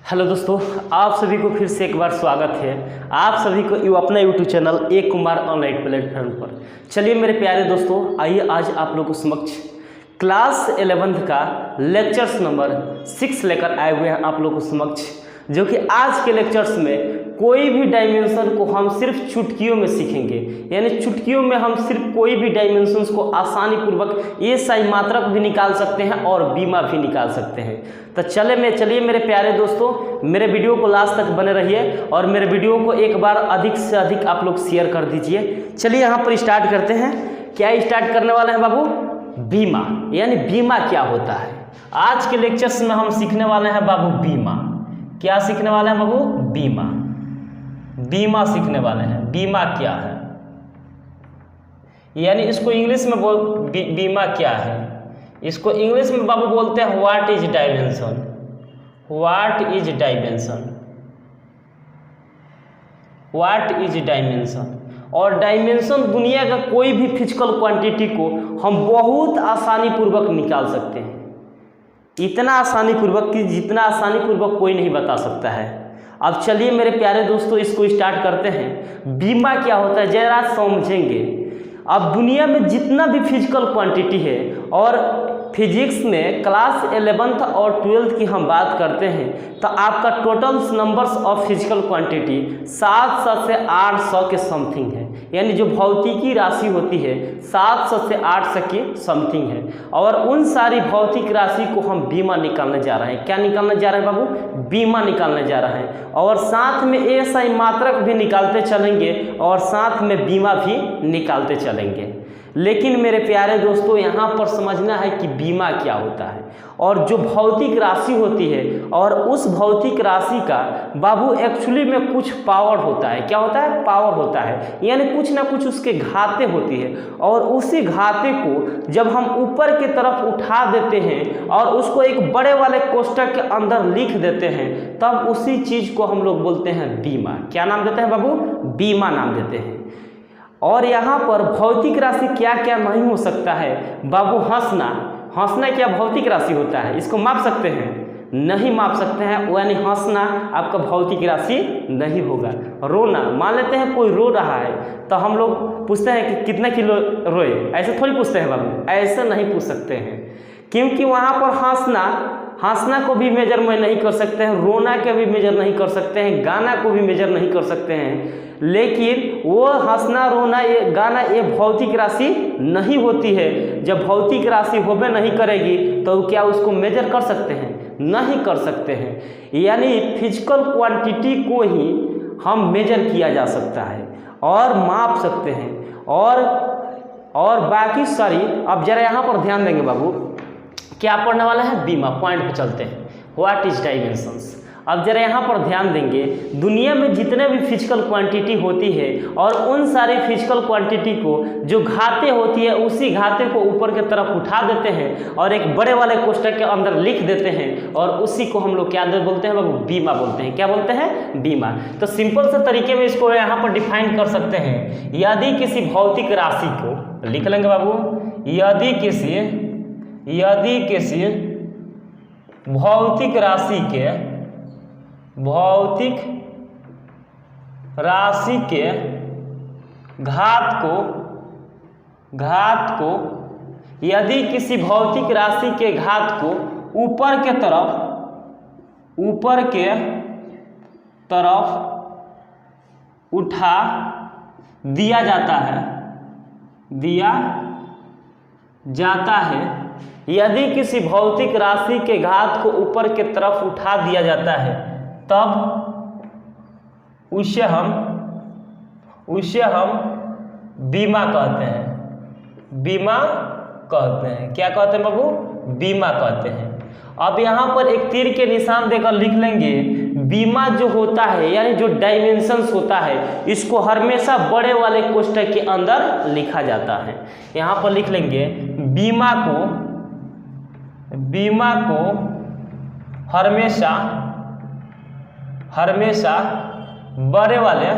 Hello दोस्तों, आप सभी को फिर से एक बार स्वागत है। आप सभी को अपना यूट्यूब चैनल ए कुमार ऑनलाइन प्लेटफॉर्म पर। चलिए मेरे प्यारे दोस्तों, आइए आज आप लोगों को समक्ष क्लास 11th का लेक्चर्स नंबर 6 लेकर आए हुए हैं आप लोगों को समक्ष, जो कि आज के लेक्चर्स में कोई भी डायमेंशन को हम सिर्फ चुटकियों में सीखेंगे। यानी चुटकियों में हम सिर्फ कोई भी डायमेंशंस को आसानी पूर्वक एसआई मात्रक भी निकाल सकते हैं और बीमा भी निकाल सकते हैं। तो चलिए मेरे प्यारे दोस्तों, मेरे वीडियो को लास्ट तक बने रहिए और मेरे वीडियो को एक बार अधिक से अधिक आप लोग शेयर कर दीजिए। चलिए यहाँ पर स्टार्ट करते हैं। क्या स्टार्ट करने वाले हैं बाबू? बीमा। यानी बीमा क्या होता है? आज के लेक्चर्स में हम सीखने वाले हैं बाबू बीमा। क्या सीखने वाले हैं बाबू? बीमा। बीमा सीखने वाले हैं। बीमा क्या है, यानी इसको इंग्लिश में बीमा क्या है, इसको इंग्लिश में बाबू बोलते हैं what is dimension. What is dimension? What is dimension? और डायमेंशन दुनिया का कोई भी फिजिकल क्वांटिटी को हम बहुत आसानी पूर्वक निकाल सकते हैं। इतना आसानी पूर्वक कि जितना आसानी पूर्वक कोई नहीं बता सकता है। अब चलिए मेरे प्यारे दोस्तों, इसको स्टार्ट करते हैं। बीमा क्या होता है जरा समझेंगे। अब दुनिया में जितना भी फिजिकल क्वांटिटी है, और फिजिक्स में क्लास 11th और 12th की हम बात करते हैं, तो आपका total numbers of physical quantity 700 से 800 के समथिंग है। यानी जो भौतिकी राशि होती है 700 से 800 की समथिंग है। और उन सारी भौतिक राशि को हम बीमा निकालने जा रहे हैं। क्या निकालने जा रहे हैं बाबू? बीमा निकालने जा रहे हैं। और साथ में एसआई मात्रक भी निकालते चलेंगे और साथ में बीमा भी निकालते चलेंगे। लेकिन मेरे प्यारे दोस्तों, यहाँ पर समझना है कि बीमा क्या होता है। और जो भौतिक राशि होती है, और उस भौतिक राशि का बाबू एक्चुअली में कुछ पावर होता है। क्या होता है? पावर होता है। यानी कुछ ना कुछ उसके घाते होती है, और उसी घाते को जब हम ऊपर की तरफ उठा देते हैं और उसको एक बड़े वाले कोष्ठक के अंदर लिख देते हैं, तब उसी चीज़ को हम लोग बोलते हैं बीमा। क्या नाम देते हैं बाबू? बीमा नाम देते हैं। और यहाँ पर भौतिक राशि क्या क्या नहीं हो सकता है बाबू? हंसना क्या भौतिक राशि होता है? इसको माप सकते हैं? नहीं माप सकते हैं। यानी हंसना आपका भौतिक राशि नहीं होगा। रोना, मान लेते हैं कोई रो रहा है, तो हम लोग पूछते हैं कि कितना किलो रोए? ऐसे थोड़ी पूछते हैं बाबू, ऐसे नहीं पूछ सकते हैं, क्योंकि वहाँ पर हंसना को भी मेजर में नहीं कर सकते हैं, रोना के भी मेजर नहीं कर सकते हैं, गाना को भी मेजर नहीं कर सकते हैं। लेकिन वो हंसना, रोना, ये गाना, ये भौतिक राशि नहीं होती है। जब भौतिक राशि होबे नहीं करेगी तो क्या उसको मेजर कर सकते हैं? नहीं कर सकते हैं। यानी फिजिकल क्वांटिटी को ही हम मेजर किया जा सकता है और माप सकते हैं। और बाकी सारी, अब जरा यहाँ पर ध्यान देंगे बाबू, क्या पढ़ने वाला है? बीमा। पॉइंट पे चलते हैं। What is dimensions? अब जरा यहाँ पर ध्यान देंगे। दुनिया में जितने भी फिजिकल क्वांटिटी होती है, और उन सारी फिजिकल क्वांटिटी को जो घाते होती है, उसी घाते को ऊपर की तरफ उठा देते हैं और एक बड़े वाले कोष्ठक के अंदर लिख देते हैं, और उसी को हम लोग क्या बोलते हैं बाबू? बीमा बोलते हैं। क्या बोलते हैं? बीमा। तो सिंपल से तरीके में इसको यहाँ पर डिफाइन कर सकते हैं। यदि किसी भौतिक राशि को लिख लेंगे बाबू, यदि किसी भौतिक राशि के घात को यदि किसी भौतिक राशि के घात को ऊपर के तरफ उठा दिया जाता है, यदि किसी भौतिक राशि के घात को ऊपर की तरफ उठा दिया जाता है, तब उसे हम बीमा कहते हैं। बीमा कहते हैं। क्या कहते हैं बाबू? बीमा कहते हैं। अब यहाँ पर एक तीर के निशान देकर लिख लेंगे, बीमा जो होता है, यानी जो डायमेंशंस होता है, इसको हमेशा बड़े वाले कोष्ठक के अंदर लिखा जाता है। यहाँ पर लिख लेंगे, बीमा को हमेशा बड़े वाले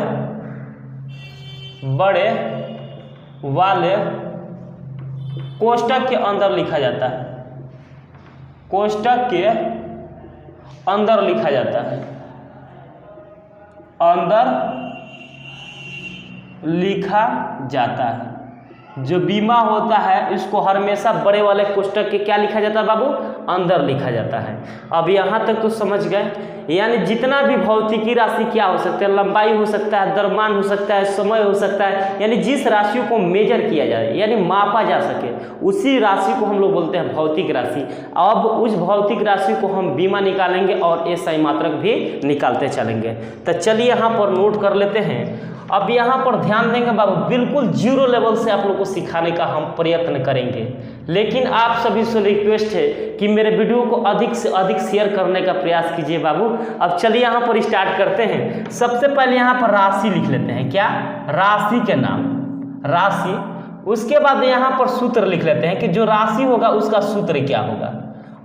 कोष्ठक के अंदर लिखा जाता है। कोष्ठक के अंदर लिखा जाता है, अंदर लिखा जाता है। जो बीमा होता है इसको हमेशा बड़े वाले कोष्टक के क्या लिखा जाता है बाबू, अंदर लिखा जाता है। अब यहाँ तक तो समझ गए, यानी जितना भी भौतिकी राशि क्या हो सकता है, लंबाई हो सकता है, द्रव्यमान हो सकता है, समय हो सकता है, यानी जिस राशि को मेजर किया जाए यानी मापा जा सके उसी राशि को हम लोग बोलते हैं भौतिक राशि। अब उस भौतिक राशि को हम बीमा निकालेंगे और SI मात्रक भी निकालते चलेंगे। तो चलिए यहाँ पर नोट कर लेते हैं। अब यहाँ पर ध्यान देंगे बाबू, बिल्कुल जीरो लेवल से आप लोग को सिखाने का हम प्रयत्न करेंगे, लेकिन आप सभी से रिक्वेस्ट है कि मेरे वीडियो को अधिक से अधिक शेयर करने का प्रयास कीजिए बाबू। अब चलिए यहाँ पर स्टार्ट करते हैं। सबसे पहले यहाँ पर राशि लिख लेते हैं, क्या, राशि के नाम, राशि। उसके बाद यहाँ पर सूत्र लिख लेते हैं कि जो राशि होगा उसका सूत्र क्या होगा,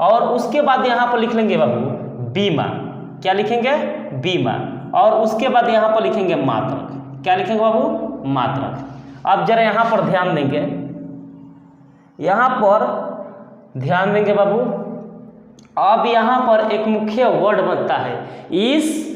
और उसके बाद यहाँ पर लिख लेंगे बाबू बीमा, क्या लिखेंगे, बीमा, और उसके बाद यहाँ पर लिखेंगे मात्रक, क्या लिखेंगे बाबू, मात्रक। अब जरा यहाँ पर ध्यान देंगे, यहाँ पर ध्यान देंगे बाबू। अब यहाँ पर एक मुख्य वर्ड बनता है, इस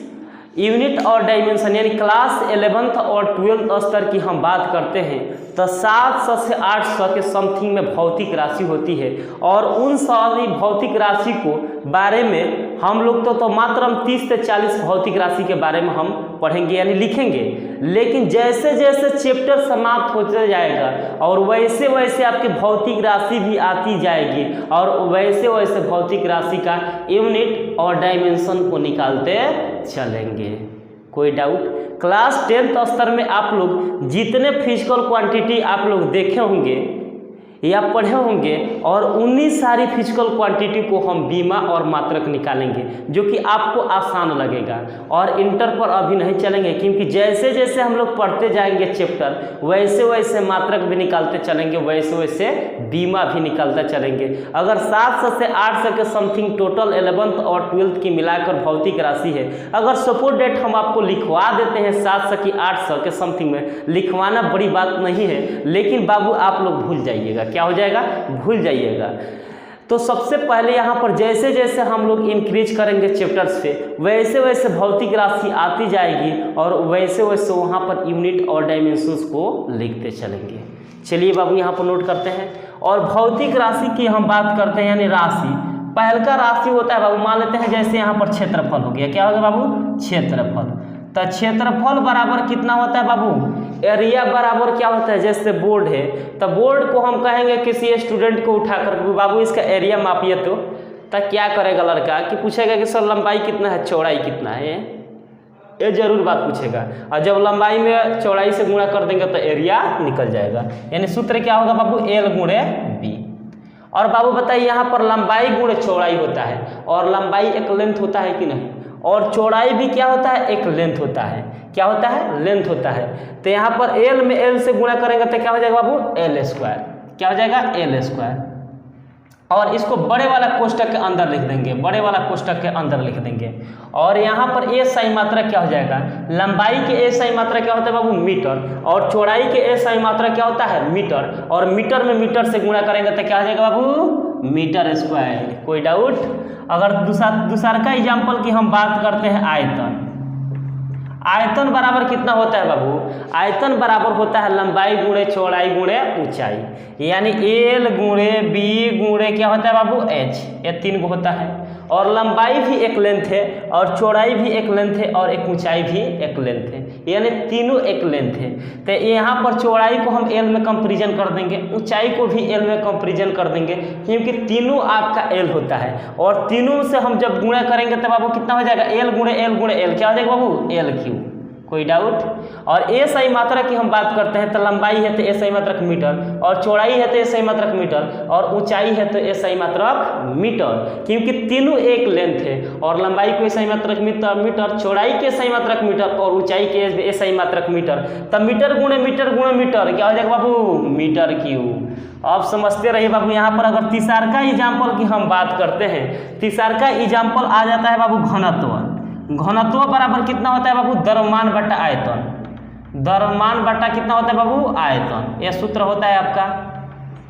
यूनिट और डायमेंशन, यानी क्लास 11th और 12th स्तर की हम बात करते हैं तो 700 से 800 के समथिंग में भौतिक राशि होती है, और उन सारी भौतिक राशि को बारे में हम लोग तो मात्र हम 30 से 40 भौतिक राशि के बारे में हम पढ़ेंगे यानी लिखेंगे। लेकिन जैसे जैसे चैप्टर समाप्त होते जाएगा और वैसे वैसे आपकी भौतिक राशि भी आती जाएगी, और वैसे वैसे भौतिक राशि का यूनिट और डायमेंशन को निकालते चलेंगे। कोई डाउट? क्लास 10th स्तर में आप लोग जितने फिजिकल क्वांटिटी आप लोग देखे होंगे या पढ़े होंगे, और उन्हीं सारी फिजिकल क्वांटिटी को हम बीमा और मात्रक निकालेंगे, जो कि आपको आसान लगेगा। और इंटर पर अभी नहीं चलेंगे, क्योंकि जैसे जैसे हम लोग पढ़ते जाएंगे चैप्टर वैसे वैसे मात्रक भी निकालते चलेंगे, वैसे वैसे बीमा भी निकालते चलेंगे। अगर 700 से 800 के समथिंग टोटल 11th और 12th की मिलाकर भौतिक राशि है, अगर सपोर्ट डेट हम आपको लिखवा देते हैं 700 की 800 के समथिंग में, लिखवाना बड़ी बात नहीं है, लेकिन बाबू आप लोग भूल जाइएगा, क्या हो जाएगा, भूल जाइएगा। तो सबसे पहले यहाँ पर जैसे जैसे हम लोग इंक्रीज करेंगे चैप्टर्स पे, वैसे वैसे भौतिक राशि आती जाएगी, और वैसे वैसे वहाँ पर यूनिट और डायमेंशंस को लिखते चलेंगे। चलिए बाबू यहाँ पर नोट करते हैं, और भौतिक राशि की हम बात करते हैं, यानी राशि। पहल का राशि होता है बाबू, मान लेते हैं जैसे यहाँ पर क्षेत्रफल हो गया, क्या हो गया बाबू, क्षेत्रफल। तो क्षेत्रफल बराबर कितना होता है बाबू, एरिया बराबर क्या होता है, जैसे बोर्ड है तो बोर्ड को हम कहेंगे किसी स्टूडेंट को उठाकर बाबू इसका एरिया मापिए, तो क्या करेगा लड़का कि पूछेगा कि सर लंबाई कितना है, चौड़ाई कितना है, ये जरूर बात पूछेगा। और जब लंबाई में चौड़ाई से गुणा कर देंगे तो एरिया निकल जाएगा, यानी सूत्र क्या होगा बाबू, L गुणे B। और बाबू बताइए यहाँ पर लंबाई गुणे चौड़ाई होता है, और लंबाई एक लेंथ होता है कि नहीं, और चौड़ाई भी क्या होता है, एक लेंथ होता है, क्या होता है, लेंथ होता है। तो यहाँ पर L में L से गुणा करेंगे तो क्या हो जाएगा बाबू, L², क्या हो जाएगा, L²। और इसको बड़े वाला कोष्टक के अंदर लिख देंगे, बड़े वाला कोष्टक के अंदर लिख देंगे। और यहाँ पर SI मात्रा क्या हो जाएगा, लंबाई के SI मात्रा क्या होता है बाबू, मीटर, और चौड़ाई के SI मात्रा क्या होता है, मीटर, और मीटर में मीटर से गुणा करेंगे तो क्या हो जाएगा बाबू, मीटर²। कोई डाउट? अगर दूसरा का एग्जाम्पल की हम बात करते हैं, आयतन। आयतन बराबर कितना होता है बाबू, आयतन बराबर होता है लंबाई गुणे चौड़ाई गुणे ऊंचाई, यानी L गुणे B गुणे क्या होता है बाबू, H, ये 3 को होता है। और लंबाई भी एक लेंथ है, और चौड़ाई भी एक लेंथ है, और एक ऊंचाई भी एक लेंथ है, यानी तीनों एक लेंथ है। तो यहाँ पर चौड़ाई को हम L में कंपेरिजन कर देंगे, ऊंचाई को भी L में कंपेरिजन कर देंगे, क्योंकि तीनों आपका L होता है, और तीनों से हम जब गुणा करेंगे तो बाबू कितना हो जाएगा, L गुणे L गुणे L, क्या हो जाएगा बाबू, L3। कोई डाउट? और SI मात्रा की हम बात करते हैं तो लंबाई है तो SI मात्रक मीटर, और चौड़ाई है तो SI मात्रक मीटर, और ऊंचाई है तो SI मात्रक मीटर, क्योंकि तीनों एक लेंथ है। और लंबाई को SI मात्रक मीटर, चौड़ाई के SI मात्रक मीटर, और ऊंचाई के SI मात्रक मीटर। तब मीटर गुणे मीटर क्या हो जाएगा बाबू, मीटर²। अब समझते रहिए बाबू। यहाँ पर अगर तीसरा का एग्जाम्पल की हम बात करते हैं, तीसरा का एग्जाम्पल आ जाता है बाबू घनत्व। घनत्व बराबर कितना होता है बाबू, द्रव्यमान बटा आयतन। द्रव्यमान बटा कितना होता है बाबू, आयतन। यह सूत्र होता है आपका,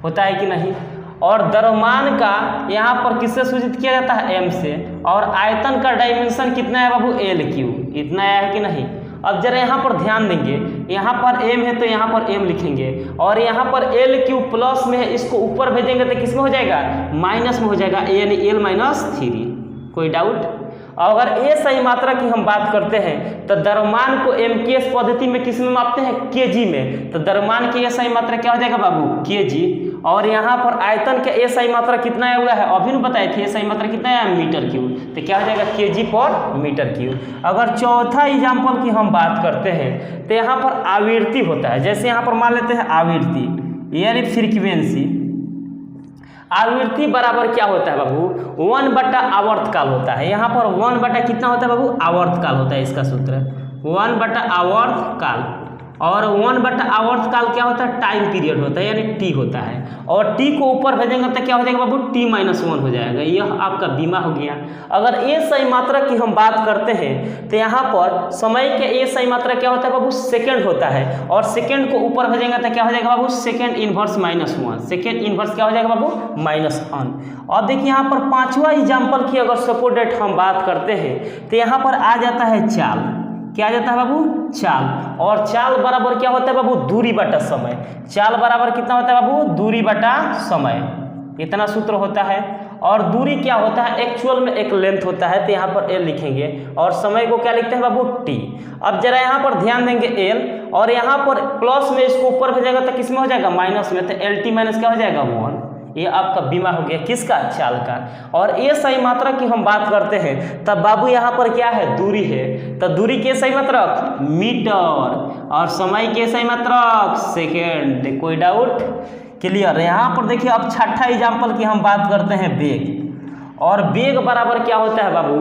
होता है कि नहीं। और द्रव्यमान का यहाँ पर किससे सूचित किया जाता है, m से। और आयतन का डायमेंशन कितना है बाबू, LQ, इतना है कि नहीं। अब जरा यहाँ पर ध्यान देंगे, यहाँ पर m है तो यहाँ पर m लिखेंगे, और यहाँ पर LQ प्लस में है, इसको ऊपर भेजेंगे तो किस में हो जाएगा, माइनस में हो जाएगा, यानी L-3। कोई डाउट। अगर ए सही मात्रा की हम बात करते हैं तो द्रव्यमान को MKS पद्धति में किस में मापते हैं, kg में। तो द्रव्यमान की ए सही मात्रा क्या हो जाएगा बाबू, kg। और यहाँ पर आयतन का ए सही मात्रा कितना आया हुआ है, अभी भी बताए थे, ए सही मात्रा कितना है, मीटर क्यूब। तो क्या हो जाएगा, kg/मीटर क्यूब। अगर चौथा एग्जाम्पल की हम बात करते हैं तो यहाँ पर आवृत्ति होता है। जैसे यहाँ पर मान लेते हैं आवृत्ति यानी फ्रीक्वेंसी। आवृत्ति बराबर क्या होता है बाबू, 1/आवर्तकाल होता है। यहाँ पर 1/ कितना होता है बाबू, आवर्तकाल होता है। इसका सूत्र 1/आवर्तकाल, और 1/आवर्तकाल क्या होता है, टाइम पीरियड होता है, यानी टी होता है। और टी को ऊपर भेजेंगे तो क्या हो जाएगा बाबू, t-1 हो जाएगा। यह आपका बीमा हो गया। अगर ए सही मात्रा की हम बात करते हैं तो यहाँ पर समय के ए सही मात्रा क्या होता है बाबू, सेकंड होता है। और सेकंड को ऊपर भेजेंगे तो क्या हो जाएगा बाबू, सेकंड इनवर्स -1। सेकंड इनवर्स क्या हो जाएगा बाबू, -1। और देखिए यहाँ पर पांचवा एग्जाम्पल की अगर सपोर्ट डेट हम बात करते हैं तो यहाँ पर आ जाता है चाल। क्या आ जाता है बाबू, चाल। और चाल बराबर क्या होता है बाबू, दूरी बटा समय। चाल बराबर कितना होता है बाबू, दूरी बटा समय, इतना सूत्र होता है। और दूरी क्या होता है, एक्चुअल में एक लेंथ होता है, तो यहाँ पर L लिखेंगे, और समय को क्या लिखते हैं बाबू, T। अब जरा यहाँ पर ध्यान देंगे L, और यहाँ पर प्लस में इसको ऊपर भेजेगा तो किस में हो जाएगा, माइनस में। तो LT- क्या हो जाएगा, 1। ये आपका बीमा हो गया, किसका, चाल का। और ए सही मात्रा की हम बात करते हैं तब बाबू यहाँ पर क्या है, दूरी है। तो दूरी के सही मात्रक मीटर, और समय के सही मात्रक सेकेंड। कोई डाउट, क्लियर। यहाँ पर देखिए अब छठा एग्जाम्पल की हम बात करते हैं वेग। और वेग बराबर क्या होता है बाबू,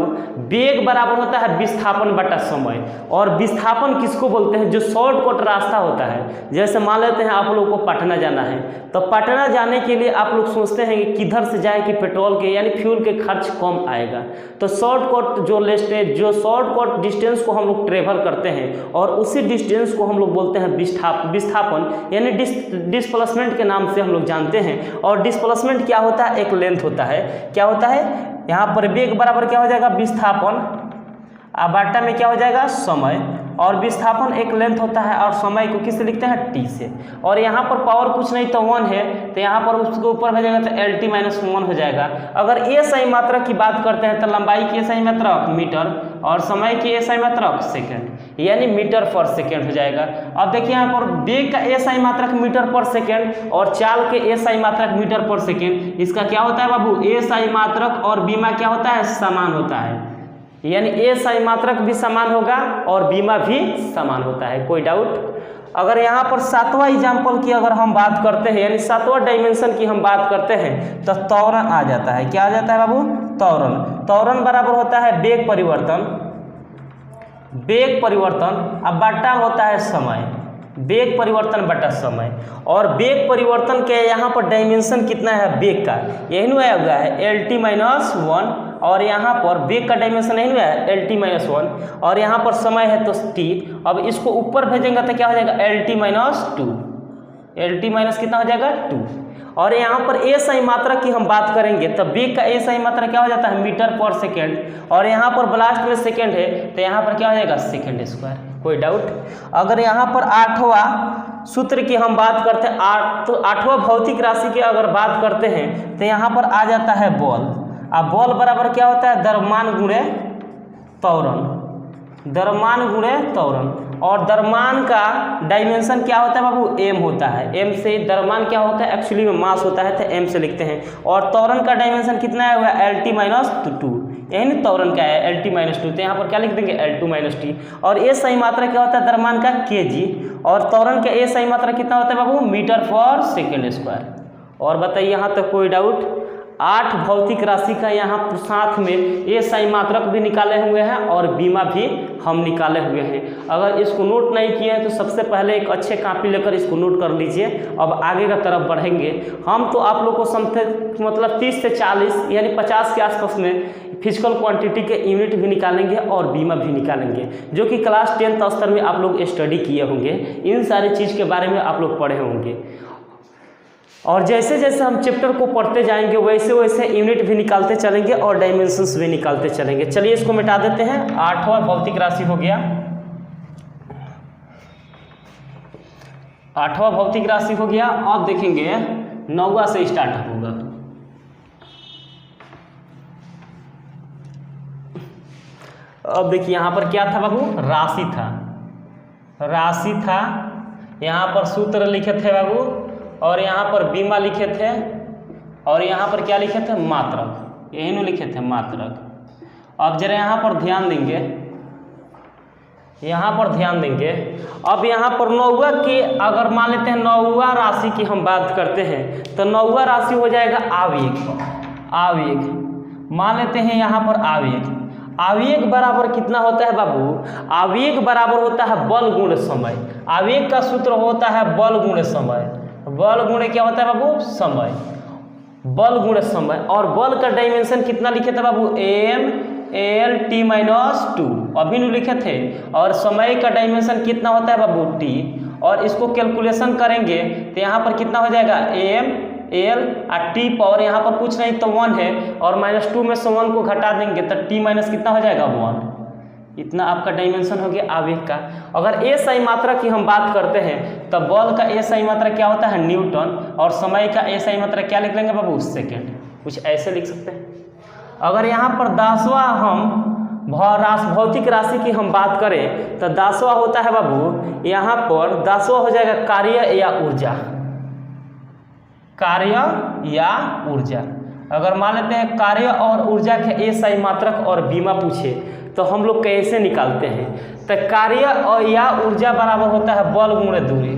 वेग बराबर होता है विस्थापन बटा समय। और विस्थापन किसको बोलते हैं, जो शॉर्टकट रास्ता होता है। जैसे मान लेते हैं आप लोग को पटना जाना है, तो पटना जाने के लिए आप लोग सोचते हैं कि किधर से जाए कि पेट्रोल के यानी फ्यूल के खर्च कम आएगा। तो शॉर्टकट जो शॉर्टकट डिस्टेंस को हम लोग ट्रेवल करते हैं, और उसी डिस्टेंस को हम लोग बोलते हैं विस्थापन, यानी डिस्प्लेसमेंट के नाम से हम लोग जानते हैं। और डिस्प्लेसमेंट क्या होता है, एक लेंथ होता है। क्या होता है, यहाँ पर वेग बराबर क्या हो जाएगा, विस्थापन, बाटा में क्या हो जाएगा, समय। और विस्थापन एक लेंथ होता है, और समय को किससे लिखते हैं, t से। और यहाँ पर पावर कुछ नहीं तो 1 है, तो यहाँ पर उसको ऊपर भेजेगा तो LT-1 हो जाएगा। अगर ए सही मात्रा की बात करते हैं तो लंबाई की सही मात्रक मीटर, और समय की सही मात्रक सेकेंड, यानी मीटर/सेकेंड हो जाएगा। अब देखिए यहाँ पर वेग का ए सही मात्रक मीटर/सेकेंड, और चाल के ए सही मात्रक मीटर/सेकेंड। इसका क्या होता है बाबू, ए सही मात्रक और बीमा क्या होता है, समान होता है। यानी ए सही मात्रक भी समान होगा और बीमा भी समान होता है। कोई डाउट। अगर यहाँ पर सातवां एग्जाम्पल की अगर हम बात करते हैं, यानी सातवां डायमेंशन की हम बात करते हैं, तो त्वरण आ जाता है। क्या आ जाता है बाबू, त्वरण। त्वरण बराबर होता है वेग परिवर्तन, अब बटा होता है समय, वेग परिवर्तन बटा समय। और वेग परिवर्तन के यहाँ पर डायमेंशन कितना है, वेग का यही नहीं आया हुआ है, LT-1। और यहाँ पर वेग का डायमेंशन नहीं हुआ है, LT-1। और यहाँ पर समय है तो t। अब इसको ऊपर भेजेंगे तो क्या हो जाएगा, LT-2। LT- कितना हो जाएगा, 2। और यहाँ पर ए सही मात्रा की हम बात करेंगे तो वेग का ए सही मात्रा क्या हो जाता है, मीटर/सेकेंड। और यहाँ पर ब्लास्ट में सेकेंड है तो यहाँ पर क्या हो जाएगा, सेकेंड स्क्वायर। कोई डाउट। अगर यहाँ पर आठवां सूत्र की हम बात करते हैं, तो आठवां भौतिक राशि की अगर बात करते हैं तो यहाँ पर आ जाता है बॉल। अब बॉल बराबर क्या होता है, द्रव्यमान गुणे त्वरण, द्रव्यमान गुणे त्वरण। और द्रव्यमान का डायमेंशन क्या होता है बाबू, m होता है। m से द्रव्यमान क्या होता है, एक्चुअली में मास होता है, तो m से लिखते हैं। और त्वरण का डायमेंशन कितना है, LT-2। यही नहीं त्वरण क्या है, LT-2। तो यहाँ पर क्या लिख देंगे, L2-T। और ए सही मात्रा क्या होता है द्रव्यमान का, kg। और त्वरण का ए सही मात्रा कितना होता है बाबू, मीटर/सेकेंड स्क्वायर। और बताइए यहाँ तक कोई डाउट। 8 भौतिक राशि का यहाँ साथ में ये सही मात्रक भी निकाले हुए हैं और बीमा भी हम निकाले हुए हैं। अगर इसको नोट नहीं किए हैं तो सबसे पहले एक अच्छे कॉपी लेकर इसको नोट कर लीजिए। अब आगे का तरफ बढ़ेंगे हम, तो आप लोग को समझते मतलब 30 से 40 यानी 50 के आसपास में फिजिकल क्वांटिटी के यूनिट भी निकालेंगे और बीमा भी निकालेंगे, जो कि क्लास 10th स्तर में आप लोग स्टडी किए होंगे। इन सारी चीज़ के बारे में आप लोग पढ़े होंगे। और जैसे जैसे हम चैप्टर को पढ़ते जाएंगे वैसे वैसे यूनिट भी निकालते चलेंगे और डायमेंशंस भी निकालते चलेंगे। चलिए इसको मिटा देते हैं। 8वां भौतिक राशि हो गया, 8वां भौतिक राशि हो गया। अब देखेंगे 9वां से स्टार्ट होगा। अब देखिए यहाँ पर क्या था बाबू, राशि था, राशि था। यहाँ पर सूत्र लिखे थे बाबू, और यहाँ पर बीमा लिखे थे, और यहाँ पर क्या लिखे थे, मात्रक, यही न लिखे थे मात्रक। अब जरा यहाँ पर ध्यान देंगे, यहाँ पर ध्यान देंगे। अब यहाँ पर 9वां की अगर मान लेते हैं 9वां राशि की हम बात करते हैं तो 9वां राशि हो जाएगा आवेग। आवेग मान लेते हैं यहाँ पर आवेग। आवेग बराबर कितना होता है बाबू, आवेग बराबर होता है बल गुण समय। आवेग का सूत्र होता है बल गुण समय। बल गुण क्या होता है बाबू, समय, बल गुण समय। और बल का डायमेंशन कितना लिखे थे बाबू, m/L/T-2 अभी नहीं लिखे थे। और समय का डायमेंशन कितना होता है बाबू, t। और इसको कैलकुलेशन करेंगे तो यहाँ पर कितना हो जाएगा, m/L और t पावर यहाँ पर कुछ नहीं तो 1 है, और -2 में से 1 को घटा देंगे तो t माइनस कितना हो जाएगा, 1। इतना आपका डायमेंशन हो गया आवेग का। अगर ए सही मात्रा की हम बात करते हैं तो बल का ए सही मात्रा क्या होता है, न्यूटन, और समय का ए सही मात्रा क्या लिख लेंगे बाबू, सेकेंड। कुछ ऐसे लिख सकते हैं। अगर यहाँ पर 10वां हम भौतिक राशि की हम बात करें तो 10वां होता है बाबू, यहाँ पर 10वां हो जाएगा कार्य या ऊर्जा, कार्य या ऊर्जा। अगर मान लेते हैं कार्य और ऊर्जा के ए सही मात्रक और बीमा पूछे तो हम लोग कैसे निकालते हैं, तो कार्य और या ऊर्जा बराबर होता है बल गुणे दूरी।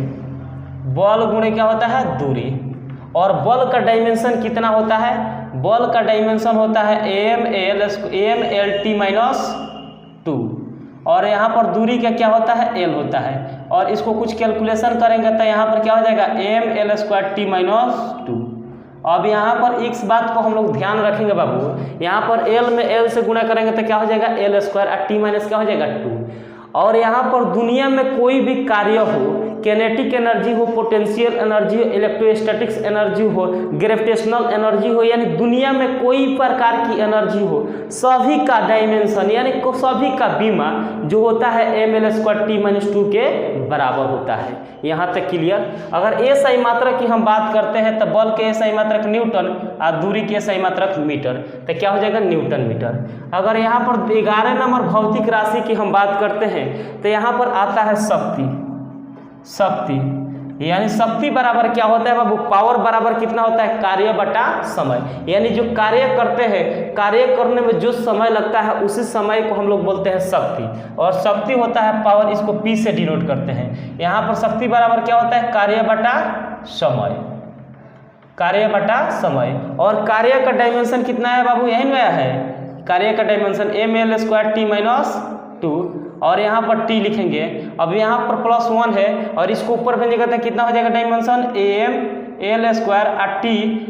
बल गुणे क्या होता है, दूरी। और बल का डायमेंशन कितना होता है, बल का डायमेंशन होता है m/L/T-2। और यहाँ पर दूरी का क्या होता है, l होता है। और इसको कुछ कैलकुलेशन करेंगे तो यहाँ पर क्या हो जाएगा, m/L² T-2। अब यहाँ पर इस बात को हम लोग ध्यान रखेंगे बाबू, यहाँ पर l में l से गुणा करेंगे तो क्या हो जाएगा, l² और t माइनस क्या हो जाएगा, 2। और यहाँ पर दुनिया में कोई भी कार्य हो, किनेटिक एनर्जी हो, पोटेंशियल एनर्जी हो, इलेक्ट्रोस्टैटिक्स एनर्जी हो, ग्रेविटेशनल एनर्जी हो, यानी दुनिया में कोई प्रकार की एनर्जी हो, सभी का डायमेंशन यानी सभी का बीमा जो होता है mL² T-2 के बराबर होता है। यहाँ तक क्लियर। अगर ए सही मात्रक की हम बात करते हैं तो बल के सही मात्रक न्यूटन और दूरी के सही मात्रक मीटर, तो क्या हो जाएगा, न्यूटन मीटर। अगर यहाँ पर 11 नंबर भौतिक राशि की हम बात करते हैं तो यहाँ पर आता है शक्ति। शक्ति यानी शक्ति बराबर क्या होता है बाबू, पावर बराबर कितना होता है, कार्य बटा समय। यानी जो कार्य करते हैं, कार्य करने में जो समय लगता है उसी समय को हम लोग बोलते हैं शक्ति। और शक्ति होता है पावर, इसको P से डिनोट करते हैं। यहाँ पर शक्ति बराबर क्या होता है, कार्य बटा समय, कार्य बटा समय। और कार्य का डायमेंशन कितना है बाबू, यही में है कार्य का डायमेंशन mL² T-2, और यहाँ पर t लिखेंगे। अब यहाँ पर +1 है और इसको ऊपर भेजेंगे तो कितना हो जाएगा डायमेंशन, mL² और t,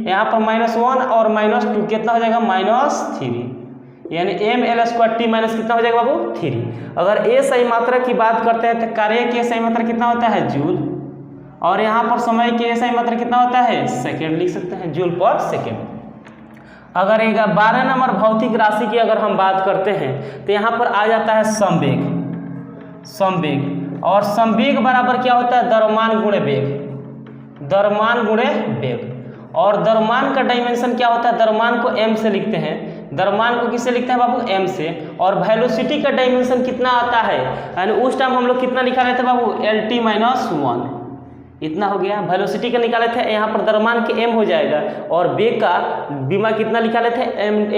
यहाँ पर -1 और -2 कितना हो जाएगा, -3। यानी mL² T माइनस कितना हो जाएगा बाबू, 3। अगर ए सही मात्रा की बात करते हैं तो कार्य की सही मात्रा कितना होता है, जूल। और यहाँ पर समय की सही मात्रा कितना होता है, सेकेंड लिख सकते हैं, जूल पर सेकेंड। अगर 12 नंबर भौतिक राशि की अगर हम बात करते हैं तो यहाँ पर आ जाता है संवेग। संवेग, और संवेग बराबर क्या होता है, द्रव्यमान गुणे वेग। द्रव्यमान गुणे वेग। और द्रव्यमान का डायमेंशन क्या होता है, द्रव्यमान को m से लिखते हैं। द्रव्यमान को किससे लिखते हैं बाबू, m से। और वेलोसिटी का डायमेंशन कितना आता है, यानी उस टाइम हम लोग कितना निकाले थे बाबू, L/T-1। इतना हो गया। वेलोसिटी का निकाले थे, यहाँ पर द्रव्यमान के m हो जाएगा। और वेग का बीमा कितना निकाले थे,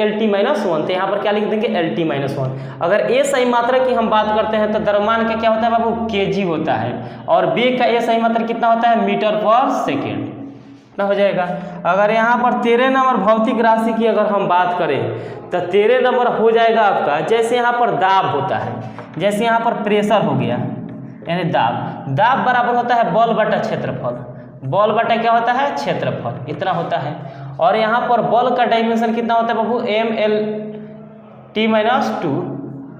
L/T-1, तो यहाँ पर क्या लिख देंगे, L/T-1। अगर ए सही मात्रा की हम बात करते हैं तो द्रव्यमान का क्या होता है बाबू, kg होता है। और वेग का ए सही मात्रा कितना होता है, मीटर पर सेकेंड। इतना हो जाएगा। अगर यहाँ पर 13 नंबर भौतिक राशि की अगर हम बात करें तो 13 नंबर हो जाएगा आपका, जैसे यहाँ पर दाब होता है, जैसे यहाँ पर प्रेशर हो गया, यानी दाब। दाब बराबर होता है बल बटा क्षेत्रफल। बल बटा क्या होता है, क्षेत्रफल, इतना होता है। और यहाँ पर बल का डायमेंशन कितना होता है बाबू, mL/T-2।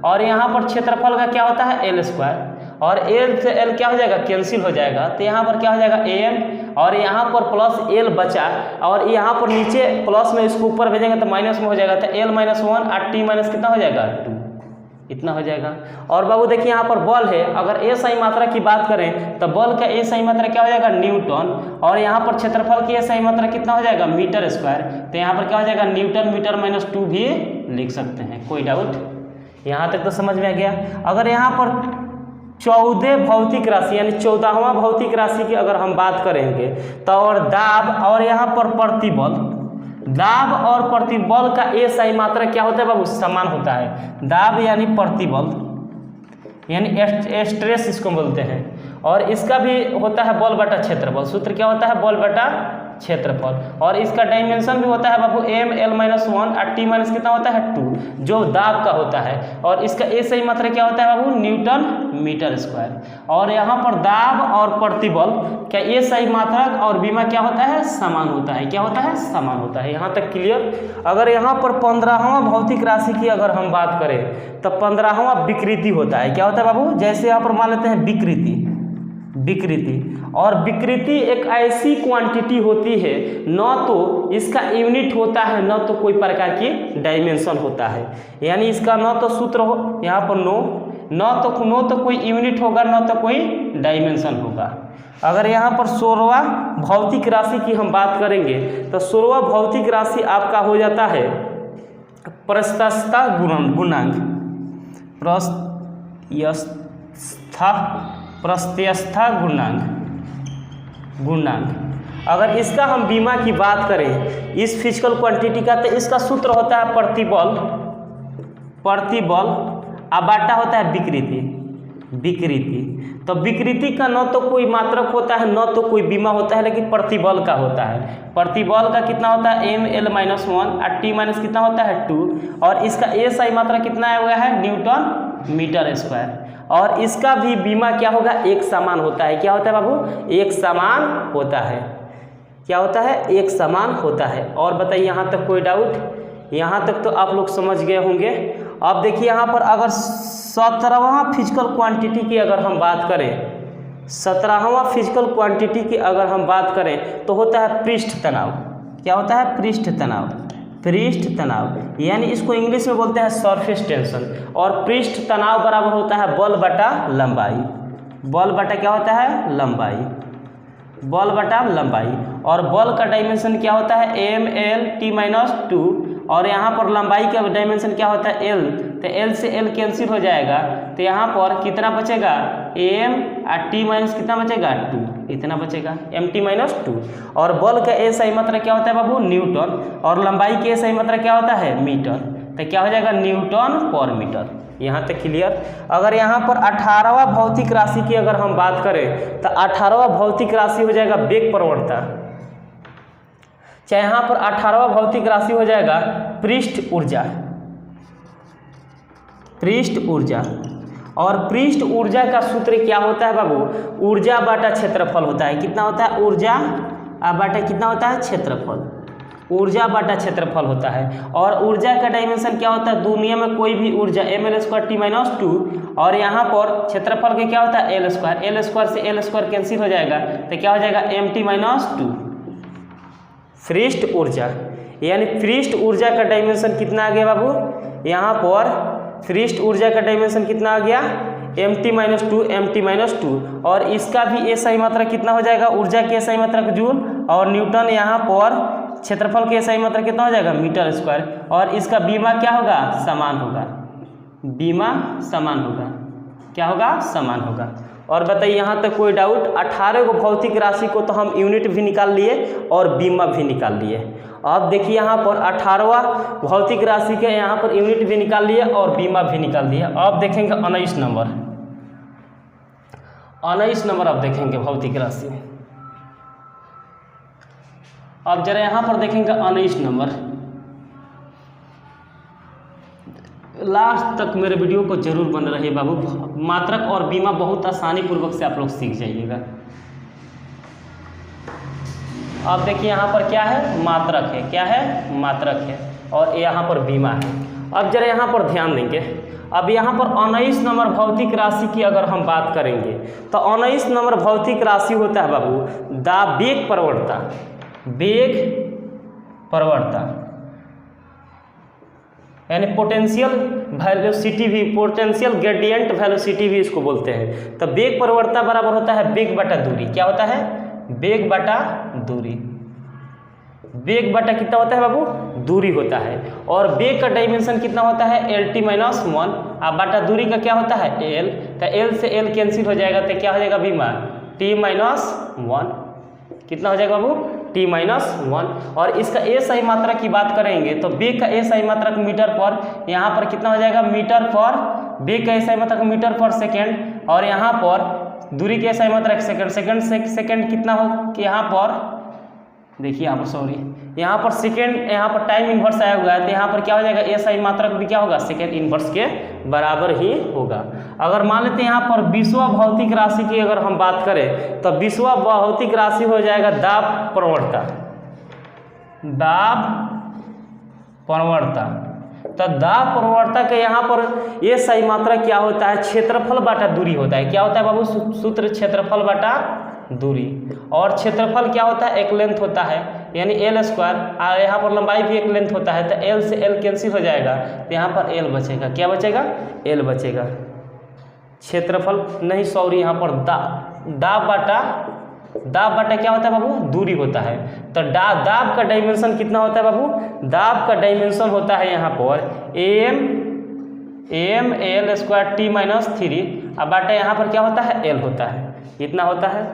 और यहाँ पर क्षेत्रफल का क्या होता है, L²। और एल से एल क्या हो जाएगा, कैंसिल हो जाएगा, तो यहाँ पर क्या हो जाएगा एम, और यहाँ पर प्लस एल बचा, और यहाँ पर नीचे प्लस में इसको ऊपर भेजेंगे तो माइनस में हो जाएगा, तो एल माइनस 1 और टी माइनस कितना हो जाएगा 2, इतना हो जाएगा। और बाबू देखिए यहाँ पर बल है, अगर ए सही मात्रा की बात करें तो बल का ए सही मात्रा क्या हो जाएगा न्यूटन, और यहाँ पर क्षेत्रफल की ए सही मात्रा कितना हो जाएगा मीटर स्क्वायर, तो यहाँ पर क्या हो जाएगा न्यूटन मीटर माइनस 2 भी लिख सकते हैं। कोई डाउट, यहाँ तक तो समझ में आ गया। अगर यहाँ पर 14 भौतिक राशि यानी 14वां भौतिक राशि की अगर हम बात करेंगे तो और दाब और यहाँ पर प्रतिबल, दाब और प्रतिबल का ए सही मात्रा क्या होता है बाबू, समान होता है। दाब यानी प्रतिबल यानी स्ट्रेस इसको बोलते हैं, और इसका भी होता है बल बटा क्षेत्रफल। सूत्र क्या होता है, बल बटा क्षेत्रफल, और इसका डायमेंशन भी होता है बाबू एम एल माइनस 1 और टी माइनस कितना होता है 2, जो दाब का होता है, और इसका ए सही मात्रा क्या होता है बाबू न्यूटन मीटर स्क्वायर। और यहाँ पर दाब और प्रतिबल का ए सही मात्रा और बीमा क्या होता है, समान होता है। क्या होता है, समान होता है। यहाँ तक क्लियर। अगर यहाँ पर 15वां भौतिक राशि की अगर हम बात करें तो 15वां विकृति होता है। क्या होता है बाबू, जैसे यहाँ पर मान लेते हैं विकृति, विकृति, और विकृति एक ऐसी क्वांटिटी होती है न तो इसका यूनिट होता है न तो कोई प्रकार की डायमेंशन होता है, यानी इसका न तो सूत्र हो यहाँ पर न तो कोई यूनिट होगा न तो कोई डायमेंशन होगा। अगर यहाँ पर 16वां भौतिक राशि की हम बात करेंगे तो 16वां भौतिक राशि आपका हो जाता है प्रस्थता गुणांक, प्रस्थता गुणांक। अगर इसका हम बीमा की बात करें इस फिजिकल क्वांटिटी का, तो इसका सूत्र होता है प्रतिबल बाटा होता है विकृति। तो विकृति का न तो कोई मात्रक होता है न तो कोई बीमा होता है, लेकिन प्रतिबल का होता है। प्रतिबल का कितना होता है एम एल माइनस 1 और टी माइनस कितना होता है 2, और इसका ए सही मात्रा कितना आया हुआ है न्यूटन मीटर स्क्वायर, और इसका भी बीमा क्या होगा, एक समान होता है। क्या होता है बाबू, एक समान होता है। क्या होता है, एक समान होता है। और बताइए यहाँ तक कोई डाउट, यहाँ तक तो आप लोग समझ गए होंगे। अब देखिए यहाँ पर अगर 17वां फिजिकल क्वांटिटी की अगर हम बात करें, 17वां फिजिकल क्वांटिटी की अगर हम बात करें तो होता है पृष्ठ तनाव। क्या होता है, पृष्ठ तनाव, पृष्ठ तनाव यानी इसको इंग्लिश में बोलते हैं सरफेस टेंशन। और पृष्ठ तनाव बराबर होता है बल बटा लंबाई, बल बटा क्या होता है लंबाई, बल बटा लंबाई। और बल का डायमेंशन क्या होता है एम एल टी माइनस 2, और यहाँ पर लंबाई का डायमेंशन क्या होता है एल, तो एल से एल कैंसिल हो जाएगा, तो यहाँ पर कितना बचेगा एम और टी माइनस कितना बचेगा 2, इतना बचेगा एम टी माइनस 2। और बल का ए सही मात्रा क्या होता है बाबू न्यूटन, और लंबाई के सही मात्रा क्या होता है मीटर, तो क्या हो जाएगा न्यूटन पर मीटर। यहाँ तक क्लियर। अगर यहाँ पर 18वां भौतिक राशि की अगर हम बात करें तो 18वां भौतिक राशि हो जाएगा वेग प्रवणता, चाहे यहाँ पर 18वां भौतिक राशि हो जाएगा पृष्ठ ऊर्जा, पृष्ठ ऊर्जा। और पृष्ठ ऊर्जा का सूत्र क्या होता है बाबू, ऊर्जा बटा क्षेत्रफल होता है। कितना होता है, ऊर्जा बटा कितना होता है क्षेत्रफल, ऊर्जा बटा क्षेत्रफल होता है। और ऊर्जा का डायमेंशन क्या होता है, दुनिया में कोई भी ऊर्जा M L square T minus 2, और यहाँ पर क्षेत्रफल के क्या होता है एल स्क्वायर, एल स्क्वायर से एल स्क्वायर कैंसिल हो जाएगा, तो क्या हो जाएगा एम टी माइनस 2। पृष्ठ ऊर्जा यानी पृष्ठ ऊर्जा का डायमेंशन कितना आ गया बाबू, यहाँ पर पृष्ठ ऊर्जा का डायमेंशन कितना आ गया M T minus 2, M T minus 2। और इसका भी ए सही मात्रा कितना हो जाएगा, ऊर्जा के सही मात्रा का जूल, और न्यूटन यहाँ पर क्षेत्रफल के सही मात्रा कितना हो जाएगा मीटर स्क्वायर। और इसका बीमा क्या होगा, समान होगा, बीमा समान होगा। क्या होगा, समान होगा। और बताइए यहाँ तक कोई डाउट। 18 को भौतिक राशि को तो हम यूनिट भी निकाल लिए और बीमा भी निकाल लिए। अब देखिए यहाँ पर 18वां भौतिक राशि के यहाँ पर यूनिट भी निकाल लिए और बीमा भी निकाल दिए। अब देखेंगे 19 नंबर, 19 नंबर अब देखेंगे भौतिक राशि। अब जरा यहाँ पर देखेंगे 19 नंबर, लास्ट तक मेरे वीडियो को जरूर बन रहे बाबू। मात्रक और बीमा बहुत आसानी पूर्वक से आप लोग सीख जाइएगा। अब देखिए यहाँ पर क्या है, मात्रक है, क्या है, मात्रक है, और यहाँ पर बीमा है। अब जरा यहाँ पर ध्यान देंगे। अब यहाँ पर 19 नंबर भौतिक राशि की अगर हम बात करेंगे तो 19 नंबर भौतिक राशि होता है बाबू दा वेग प्रवणता। वेग प्रवणता यानी पोटेंशियल वेलोसिटी भी, पोटेंशियल ग्रेडियंट वेलोसिटी भी इसको बोलते हैं। तो वेग प्रवणता बराबर होता है वेग बटा दूरी। क्या होता है? वेग बटा दूरी। वेग बटा कितना होता है बाबू? दूरी होता है। और वेग का डायमेंशन कितना होता है? LT minus 1। अब बटा दूरी का क्या होता है? L। तो L से L कैंसिल हो जाएगा तो क्या हो जाएगा बीमा? T minus 1। कितना हो जाएगा बाबू? T minus 1। और इसका ए सही मात्रा की बात करेंगे तो वेग का ए सही मात्रा मीटर पर, यहाँ पर कितना हो जाएगा? मीटर पर। वेग का ए सही मात्रा मीटर पर सेकेंड, और यहाँ पर दूरी के सही मात्रा सेकेंड। सेकेंड कितना हो कि यहाँ पर देखिए, यहाँ पर सॉरी, यहाँ पर सेकेंड, यहाँ पर टाइम इन्वर्स आया हुआ है तो यहाँ पर क्या हो जाएगा? ए सही मात्रक भी क्या होगा? सेकेंड इन्वर्स के बराबर ही होगा। अगर मान लेते हैं यहाँ पर 20वां भौतिक राशि की अगर हम बात करें तो 20वां भौतिक राशि हो जाएगा दाब प्रवणता। दाब प्रवणता। तो दाब प्रवणता के यहाँ पर ये सही मात्रा क्या होता है? क्षेत्रफल बटा दूरी होता है। क्या होता है बाबू? सूत्र क्षेत्रफल बटा दूरी। और क्षेत्रफल क्या होता है? एक लेंथ होता है यानी L स्क्वायर। और यहाँ पर लंबाई भी एक लेंथ होता है तो L से L कैंसिल हो जाएगा तो यहाँ पर L बचेगा। क्या बचेगा? L बचेगा। क्षेत्रफल नहीं, सॉरी, यहाँ पर दाब बटा क्या होता है बाबू? दूरी होता है। तो दाब का डायमेंशन कितना होता है बाबू? दाब का डायमेंशन होता है यहाँ पर m L square T minus 3। अब बटा यहाँ पर क्या होता है? L होता है। इतना होता है।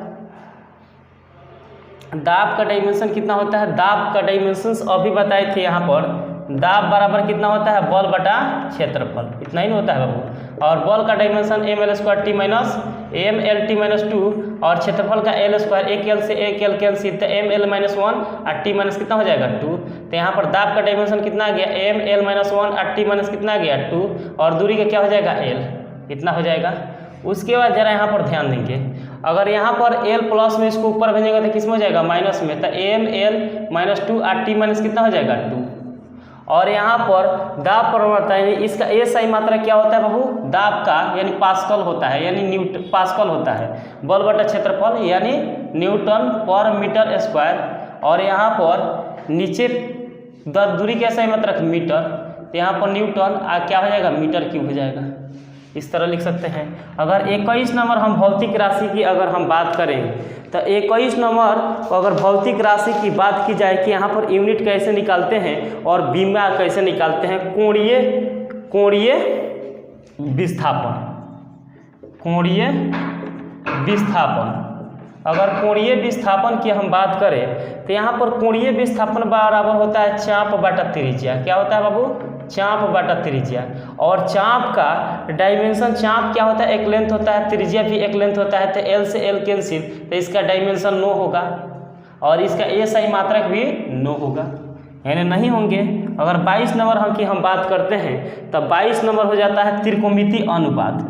दाब का डायमेंशन कितना होता है? दाब का डायमेंशंस अभी बताए थे यहाँ पर। दाब बराबर कितना होता है? बल बटा क्षेत्रफल। इतना ही नहीं होता है बाबू। और बल का dimension mL square T minus MLT minus 2, और क्षेत्रफल का L स्क्वायर, एक L से एक L कैंसिल तो ML माइनस 1 और T माइनस कितना हो जाएगा? 2। तो यहाँ पर दाब का डायमेंशन कितना आ गया? ML माइनस 1 और T माइनस कितना आ गया? 2। और दूरी का क्या हो जाएगा? L। इतना हो जाएगा। उसके बाद जरा यहाँ पर ध्यान देंगे, अगर यहाँ पर L प्लस में इसको ऊपर भेजेंगे तो किस में हो जाएगा? माइनस में। तो ML माइनस 2 और T माइनस कितना हो जाएगा? 2। और यहाँ पर दाब प्रवणता यानी इसका ए सही मात्रा क्या होता है बाबू? दाब का यानी पास्कल होता है, यानी पास्कल होता है। बल बटा क्षेत्रफल यानी न्यूटन पर मीटर स्क्वायर। और यहाँ पर नीचे दूरी के सही मात्रक मीटर, तो यहाँ पर न्यूटन क्या हो जाएगा? मीटर क्यूब हो जाएगा। इस तरह लिख सकते हैं। अगर 21 नंबर हम भौतिक राशि की अगर हम बात करें तो 21 नंबर अगर भौतिक राशि की बात की जाए कि यहाँ पर यूनिट कैसे निकालते हैं और बीमा कैसे निकालते हैं? कोणीय विस्थापन। कोणीय विस्थापन। अगर कोणीय विस्थापन की हम बात करें तो यहाँ पर कोणीय विस्थापन बराबर होता है चाप बटा त्रिज्या। क्या होता है बाबू? चाप बटा त्रिज्या। और चाप का डायमेंशन, चाप क्या होता है? एक लेंथ होता है, त्रिज्या भी एक लेंथ होता है तो L से L कैंसिल तो इसका डायमेंशन 9 होगा और इसका ए सही मात्रक भी 9 होगा, यानी नहीं होंगे। अगर 22 नंबर की हम बात करते हैं तो 22 नंबर हो जाता है त्रिकोणमितीय अनुपात।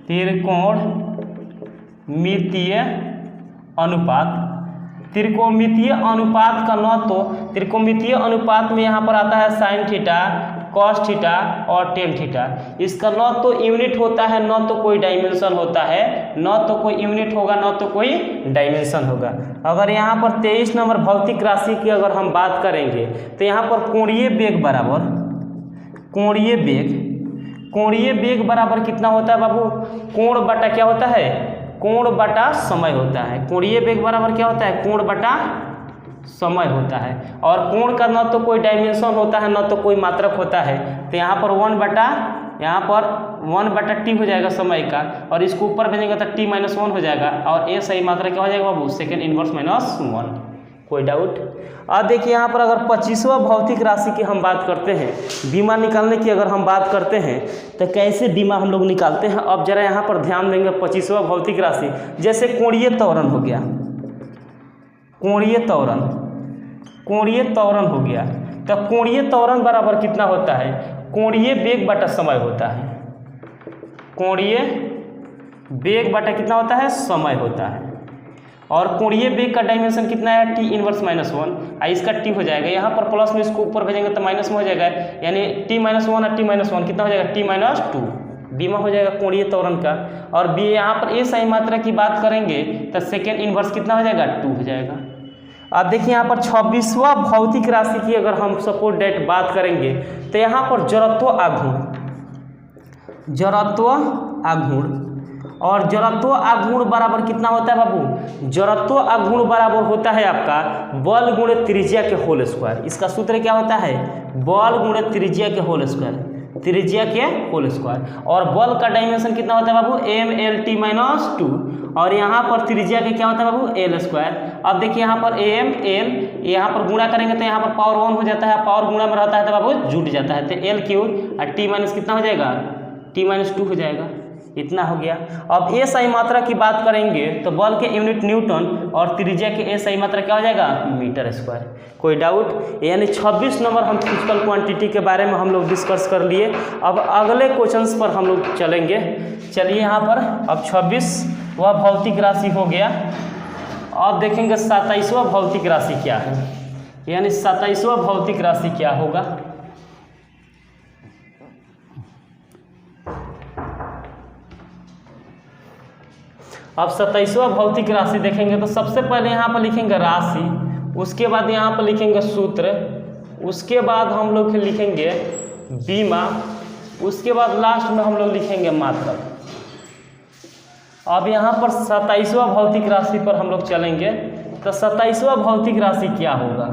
त्रिकोणमितीय अनुपात। त्रिकोणमितीय अनुपात का न तो त्रिकोणमितीय अनुपात में यहाँ पर आता है साइन थीटा, कॉस थीटा और टेन थीटा। इसका न तो यूनिट होता है न तो कोई डायमेंशन होता है, न तो कोई यूनिट होगा न तो कोई डायमेंशन होगा। अगर यहाँ पर 23 नंबर भौतिक राशि की अगर हम बात करेंगे तो यहाँ पर कोणीय वेग बराबर, कोणीय वेग बराबर कितना होता है बाबू? कोण बटा क्या होता है? कोण बटा समय होता है। कोणीय वेग बराबर क्या होता है? कोण बटा समय होता है। और कोण का न तो कोई डायमेंशन होता है न तो कोई मात्रक होता है, तो यहाँ पर 1 बटा टी हो जाएगा समय का, और इसको ऊपर भेजेंगे तो टी माइनस 1 हो जाएगा। और ए सही मात्रा क्या हो जाएगा बाबू? Second inverse minus 1। कोई डाउट? अब देखिए यहाँ पर अगर 25वां भौतिक राशि की हम बात करते हैं, बीमा निकालने की अगर हम बात करते हैं तो कैसे बीमा हम लोग निकालते हैं, अब जरा यहाँ पर ध्यान देंगे। 25वां भौतिक राशि जैसे कोणीय त्वरण हो गया, कोणीय त्वरण हो गया, तो कोणीय त्वरण बराबर कितना होता है? कोणीय वेग बटा समय होता है। कोणीय वेग बटा कितना होता है? समय होता है। और कोणीय वेग का डायमेंशन कितना है, टी इनवर्स -1, इसका टी हो जाएगा, यहाँ पर प्लस में इसको ऊपर भेजेंगे तो माइनस में हो जाएगा, यानी टी -1 और टी -1 कितना हो जाएगा, टी -2 बी में हो जाएगा कोणीय त्वरण का। और बी यहाँ पर ए सही मात्रा की बात करेंगे तो सेकेंड इनवर्स कितना हो जाएगा, 2 हो जाएगा। अब देखिए यहाँ पर 26वां भौतिक राशि की अगर हम सपोर्ट डेट बात करेंगे तो यहाँ पर जड़त्व आघूर्ण और जड़त्व आघूर्ण बराबर कितना होता है बाबू, जड़त्व आघूर्ण बराबर होता है आपका बल गुणे त्रिज्या के होल स्क्वायर। इसका सूत्र क्या होता है, बल गुणे त्रिज्या के होल स्क्वायर, त्रिज्या के होल स्क्वायर। और बल का डायमेंशन कितना होता है बाबू, mlt - 2 और यहाँ पर त्रिज्या के क्या होता है बाबू, एल स्क्वायर। अब देखिए यहाँ पर एम एल यहाँ पर गुणा करेंगे तो यहाँ पर पावर 1 हो जाता है, पावर गुणा में रहता है तो बाबू जुट जाता है, तो एल क्यूब और टी माइनस कितना हो जाएगा, टी -2 हो जाएगा। इतना हो गया। अब ए सही मात्रा की बात करेंगे तो बल के यूनिट न्यूटन और त्रिज्या के ए सही मात्रा क्या हो जाएगा, मीटर स्क्वायर। कोई डाउट, यानी 26 नंबर हम फिजिकल क्वांटिटी के बारे में हम लोग डिस्कस कर लिए। अब अगले क्वेश्चंस पर हम लोग चलेंगे। चलिए यहाँ पर अब 26वां भौतिक राशि हो गया। अब देखेंगे 27वां भौतिक राशि क्या है, यानी 27वां भौतिक राशि क्या होगा। अब 27वां भौतिक राशि देखेंगे तो सबसे पहले यहाँ पर लिखेंगे राशि, उसके बाद यहाँ पर लिखेंगे सूत्र, उसके बाद हम लोग लिखेंगे बीमा, उसके बाद लास्ट में हम लोग लिखेंगे मात्रक। अब यहाँ पर 27वां भौतिक राशि पर हम लोग चलेंगे। तो 27वां भौतिक राशि क्या होगा,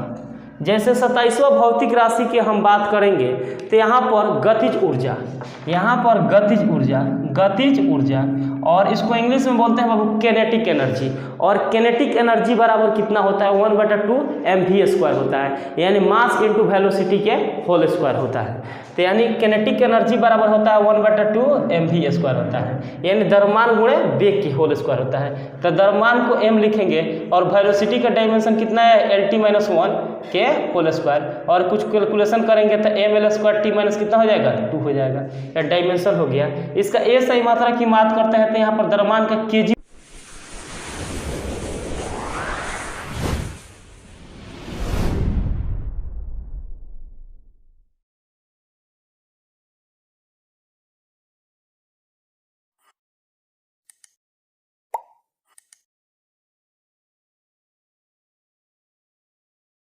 जैसे 27वां भौतिक राशि की हम बात करेंगे तो यहाँ पर गतिज ऊर्जा, यहाँ पर गतिज ऊर्जा और इसको इंग्लिश में बोलते हैं बाबू केनेटिक एनर्जी। और केनेटिक एनर्जी बराबर कितना होता है, 1/2 mv² होता है, यानी मास इंटू वेलोसिटी के होल स्क्वायर होता है। तो यानी केनेटिक एनर्जी बराबर होता है 1/2 mv² होता है, यानी द्रव्यमान गुणे वेग के होल स्क्वायर होता है। तो द्रव्यमान को m लिखेंगे और वेलोसिटी का डायमेंशन कितना है, lt - 1 के होल स्क्वायर। और कुछ कैलकुलेशन करेंगे तो ml² t माइनस कितना हो जाएगा, 2 हो जाएगा, या डायमेंशन हो गया। इसका ए सही मात्रा की बात करते हैं तो यहाँ पर द्रव्यमान का kg